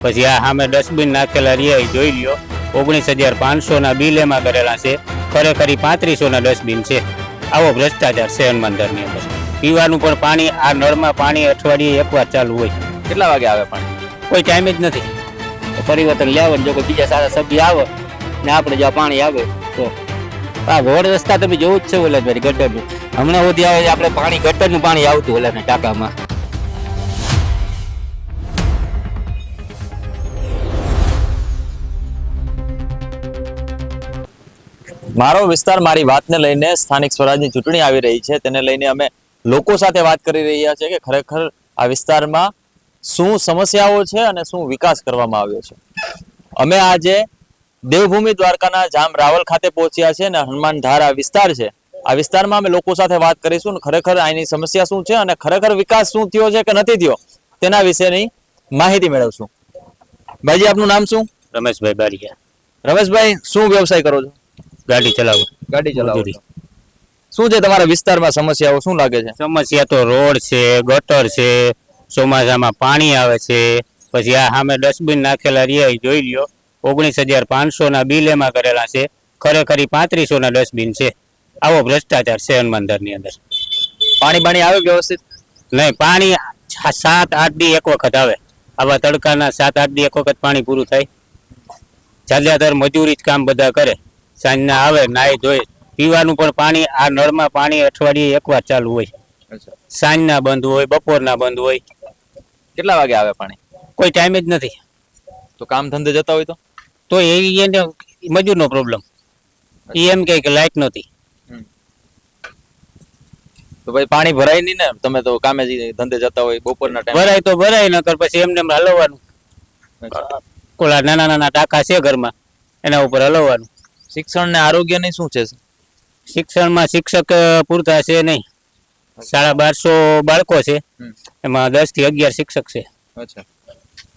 પછી આ સામે ડસ્ટબિન નાખેલા રહ્યા જોઈ લ્યો. 19,500 બિલ એમાં કરેલા છે. ખરેખર 3500 ડસ્ટબિન છે. આવો ભ્રષ્ટાચાર છે હનુમાનદારની અંદર. પીવાનું પણ પાણી આ નળમાં પાણી અઠવાડિયે એકવાર ચાલુ હોય. કેટલા વાગે આવે પાણી? કોઈ ટાઈમ જ નથી. પરિવર્તન લાવવાનું, જો કોઈ બીજા સારા સભ્ય આવે ને આપણે જો પાણી આવે તો આ રોડ રસ્તા તમે જોવું જ છે ઓલાભાઈ ગટરનું. હમણાં સુધી આવે આપણે પાણી ગટરનું પાણી આવતું ઓલાના ટાંકામાં. મારો વિસ્તાર મારી વાતને લઈને સ્થાનિક સ્વરાજની ચૂંટણી આવી રહી છે, તેને લઈને અમે લોકો સાથે વાત કરી રહ્યા છીએ કે ખરેખર આ વિસ્તારમાં શું સમસ્યાઓ છે અને શું વિકાસ કરવામાં આવ્યો છે. અમે આજે દેવભૂમિ દ્વારકાના જામ રાવલ ખાતે પહોંચ્યા છે અને હનુમાન ધાર આ વિસ્તાર છે. આ વિસ્તારમાં અમે લોકો સાથે વાત કરીશું અને ખરેખર આની સમસ્યા શું છે અને ખરેખર વિકાસ શું થયો છે કે નથી થયો તેના વિશેની માહિતી મેળવશું. ભાઈજી, આપનું નામ શું? રમેશભાઈ બારિયા. રમેશભાઈ, શું વ્યવસાય કરો છો? ગાડી ચલાવો. ગાડી ચલાવો. શું છે તમારા વિસ્તારમાં સમસ્યાઓ શું લાગે છે? સમસ્યા તો રોડ છે, ગટર છે, ચોમાસામાં પાણી આવે છે. પછી આ સામે ડસ્ટબિન નાખેલા રહ્યા જોઈ લ્યો. 19,500 બિલ એમાં કરેલા છે. ખરેખર 3500 ડસ્ટબિન છે. આવો ભ્રષ્ટાચાર છે હનુમાનદારની અંદર. પાણી આવે વ્યવસ્થિત? નહીં, પાણી 7-8 દી એક વખત આવે. આવા તડકાના 7-8 દી એક વખત પાણી પૂરું થાય. જ્યાદાતર મજૂરી જ કામ બધા કરે. સાંજના આવે, નાહી ધોઈ. પીવાનું પણ પાણી આ નળમાં પાણી અઠવાડિયે એકવાર ચાલુ હોય. સાંજના બંધ હોય, બપોરના બંધ હોય. કેટલા વાગે આવે પાણી? કોઈ ટાઈમ જ નથી. તો કામ ધંધે જતા હોય તો એને મજૂરનો પ્રોબ્લેમ. એમ કે લાઈટ નહોતી. તો ભાઈ પાણી ભરાય નહીં ને? તમે તો કામે ધંધે જતા હોય, બપોરના ટાઈમ ભરાય તો ભરાય, નકર પછી એમને હલવવાનું. કોલા નાના નાના ટાંકા છે ઘરમાં, એના ઉપર હલવવાનું. શિક્ષણ ને આરોગ્યની શું છે? શિક્ષણમાં શિક્ષક પૂરતા છે નહીં. 1250 બાળકો છે, એમાં 10 થી 11 શિક્ષક છે. અચ્છા,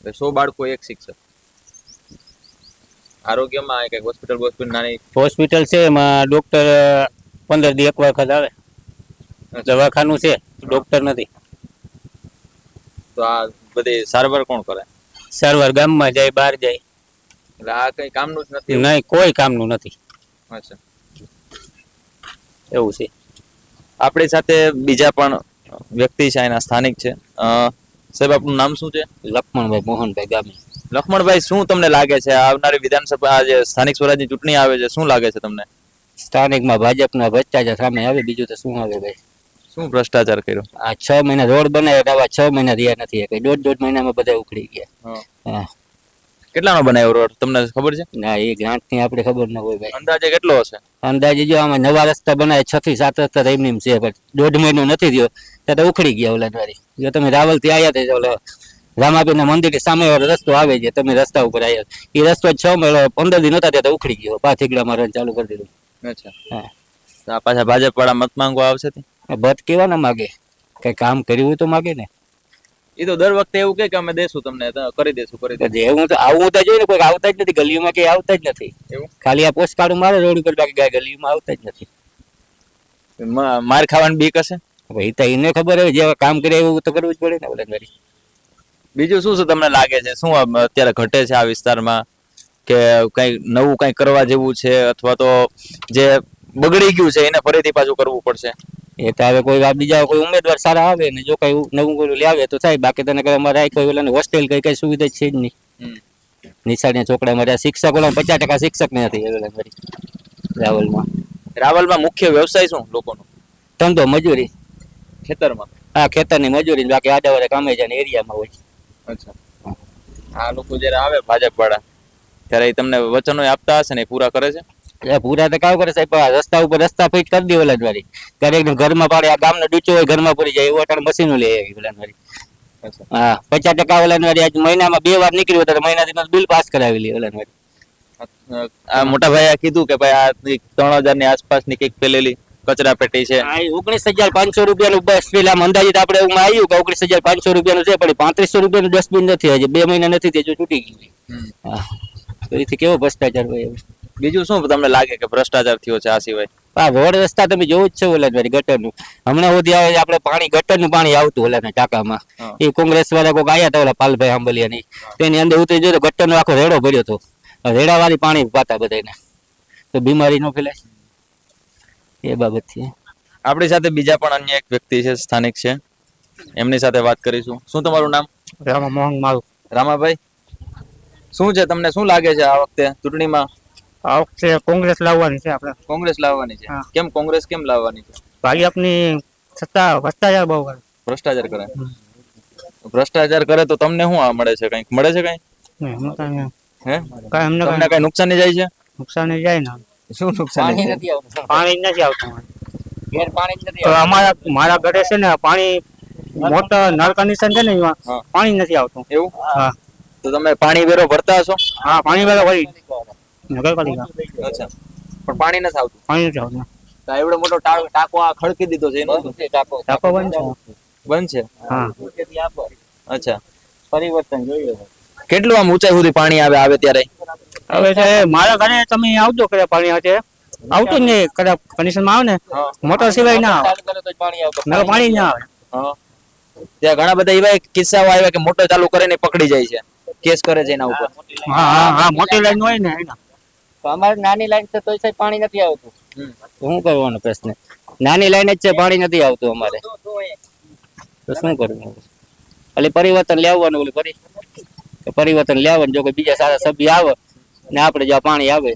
100 બાળકો એક શિક્ષક. આરોગ્યમાં કઈક હોસ્પિટલ નાની હોસ્પિટલ છે, એમાં ડોક્ટર 15 દી એક વખત આવે. દવાખાનું છે, ડોક્ટર નથી. તો આ બધી સારવાર કોણ કરે? સારવાર ગામમાં જાય, બહાર જાય. એટલે આ કઈ કામનું જ નથી? નહીં, કોઈ કામનું નથી. અચ્છા, એવું છે. આપણી સાથે બીજા પણ વ્યક્તિ છે, એના સ્થાનિક છે. સાહેબ, આપનું નામ શું છે? લક્ષ્મણભાઈ મોહનભાઈ ગામી. લક્ષ્મણભાઈ, શું તમને લાગે છે આવનારી વિધાનસભા જે સ્થાનિક સ્વરાજની ચૂંટણી આવે છે, શું લાગે છે તમને? સ્થાનિકમાં ભાજપના ભ્રષ્ટાચાર સામે આવે, બીજું તો શું આવે ભાઈ? શું ભ્રષ્ટાચાર કર્યો? આ 6 મહિના રોડ બનાવ્યા, આવા 6 મહિના રહ્યા નથી. કઈ દોઢ મહિનામાં બધા ઉખડી ગયા. હા, કેટલાનો બનાવ્યો રોડ તમને ખબર છે? ના, એ ગ્રાન્ટ ની આપણે ખબર ન હોય ભાઈ. અંદાજે કેટલો હશે? અંદાજે જો આમાં નવા રસ્તા બનાવે 6 થી 7 રસ્તા એમની છે, પણ દોઢ મહિનો નથી થયો ત્યાં ઉખડી ગયા ઓલા દ્વારી. જો તમે રાવલ થી આવ્યા હતા, ઓલા રામાપીર ના મંદિર સામે વાળો રસ્તો આવે છે, તમે રસ્તા ઉપર આવ્યા, એ રસ્તો 15 દી નતા ત્યાં ઉખડી ગયો. 5 ઠીકડામાં રન ચાલુ કરી દીધું. અચ્છા, હા. પાછા ભાજપ વાળા મત માંગવા આવશે? બધ કેવા ના માગે, કઈ કામ કર્યું હોય તો માગે ને. એ તો દર વખતે એવું કે અમે દેશું, તમને કરી દેશું. એવું તો આવું તો જોઈએ ને, કોઈ આવતા જ નથી ગલીઓમાં, કઈ આવતા જ નથી. ખાલી આ પોસ્ટ કાર્ડ મારે રોડ ઉપર, બાકી ગલીઓમાં આવતા જ નથી. માર ખાવાની બીક હશે ભાઈ, તો એને ખબર હોય, જેવા કામ કરે એવું તો કરવું જ પડે ને ઓલા ઘરે. બીજું શું છે તમને લાગે છે, શું અત્યારે ઘટે છે આ વિસ્તારમાં, કે કઈ નવું કઈ કરવા જેવું છે, અથવા તો જે બગડી ગયું છે એને ફરીથી પાછું કરવું પડશે? એ તો હવે કોઈ બીજા કોઈ ઉમેદવાર સારા આવે ને, જો કઈ નવું કોઈ લાવે તો થાય. બાકી તને અમારે કોઈ ઓલા હોસ્ટેલ કઈ સુવિધા છે જ નહીં. નિશાળના છોકરા મારે શિક્ષક ઓલા 50% શિક્ષક ને નથી રાવલમાં. મુખ્ય વ્યવસાય શું લોકોનો? ધંધો, મજૂરી. ખેતરમાં? હા, ખેતરની મજૂરી, બાકી આડાવાળા કામે જાય એરિયામાં હોય. અચ્છા, આ લોકો જયારે આવે ભાજપ વાળા, ત્યારે એ તમને વચનો આપતા હશે ને, પૂરા કરે છે? પૂરા તો કાવ કરે સાહેબ, રસ્તા ઉપર રસ્તા ફિટ કરી દે ઓલા દ્વારી. ક્યારેક ઘરમાં પાડે, આ ગામનો ડૂચો હોય ઘરમાં પડી જાય, એવું અટાણે મશીનો લઈ આવી ઓલા દ્વારી. હા, 50% ઓલા દ્વારી. આજ મહિનામાં 2 વાર નીકળ્યું તો મહિનાથી બિલ પાસ કરાવી લે ઓલા દ્વારી. આ મોટા ભાઈએ કીધું કે ભાઈ આ 3000 ની આસપાસની કઈક પેલેલી કચરા પેટી છે. 19,500 રૂપિયાનું બસ પેલા અંદાજિત આપણે એવું આવ્યું કે 19,500 રૂપિયાનું છે, પણ 3500 રૂપિયાનું ડસ્ટબિન નથી. હજી 2 મહિના નથી, તે જો તૂટી ગયું. હા, તો એથી કેવો ભ્રષ્ટાચાર હોય? બીજું શું તમને લાગે કે ભ્રષ્ટાચાર થયો છે આ સિવાય? આ રોડ રસ્તા તમે જોવું જ છે ઓલા ગટરનું. હમણાં સુધી આવે આપણે પાણી ગટરનું પાણી આવતું ઓલા ટાંકામાં. હા. એ કોંગ્રેસ વાળા કોઈક આવ્યા હતા ઓલા પાલભાઈ આંબલિયાની, તેની અંદર ઉતરી જોયો તો ગટરનો આખો રેડો ભર્યો હતો. રેડા વાળી પાણી પાતા બધાને, તો બીમારી ન ફેલાય એ બાબત છે. આપણી સાથે બીજા પણ અન્ય એક વ્યક્તિ છે, સ્થાનિક છે, એમની સાથે વાત કરીશું. શું તમારું નામ? રામા મોહન મારું. રામાભાઈ, શું છે તમને શું લાગે છે આ વખતે ચૂંટણીમાં આ વખતે કોંગ્રેસ લાવવાની છે આપણે. કોંગ્રેસ લાવવાની છે? હા. કેમ કોંગ્રેસ કેમ લાવવાની છે? ભાજપની સત્તા ભ્રષ્ટાચાર બહુ કરે. ભ્રષ્ટાચાર કરે. ભ્રષ્ટાચાર કરે તો તમને શું આ મળે છે? કંઈક મળે છે? કઈ હે તમને કઈ નુકસાની જાય છે? નુકસાન જાય ને. શું નુકસાન છે? પાણી નથી આવતું. તો મારા ઘરે છે ને પાણી મોટર નળ કનેક્શન છે ને એમાં હા. પાણી નથી આવતું. એવું? હા તો તમે પાણી વેરો ભરતા હશો? હા પાણી વાળા વળી નગરપાલિકા અચ્છા, પણ પાણી નથી આવતું. પાણી નથી આવતું. તો એવડો મોટો ટાંકો આ ખડકી દીધો છે એનો શું? ટાંકો બંધ છે. બંધ છે? હા અચ્છા, પરિવર્તન જોઈએ. કેટલું આમ ઊંચાઈ સુધી પાણી આવે ત્યારે? હવે છે મારા ઘરે તમે આવતો કરે પાણી આવે આવતું જ નહીં. કદાચ કનેક્શન માં આવે ને મોટર સિવાય ના આવે. નળ પાણી ના આવે. હા. ત્યાં ઘણા બધા એવા કિસ્સાઓ આવ્યા કે મોટર ચાલુ કરીને પકડી જાય છે, કેસ કરે છે એના ઉપર. હા હા હા મોટી લાઈન હોય ને એના. અમારે નાની લાઈન છે તોય સાહેબ પાણી નથી આવતું. શું કરવાનો પ્રશ્ન? નાની લાઈન જ છે, પાણી નથી આવતું અમારે, તો શું કરવું? એટલે પરિવર્તન લાવવાનું. પરિવર્તન લાવવાનું. જો કોઈ બીજા સારા સભ્ય આવે ને આપણે જ્યાં પાણી આવે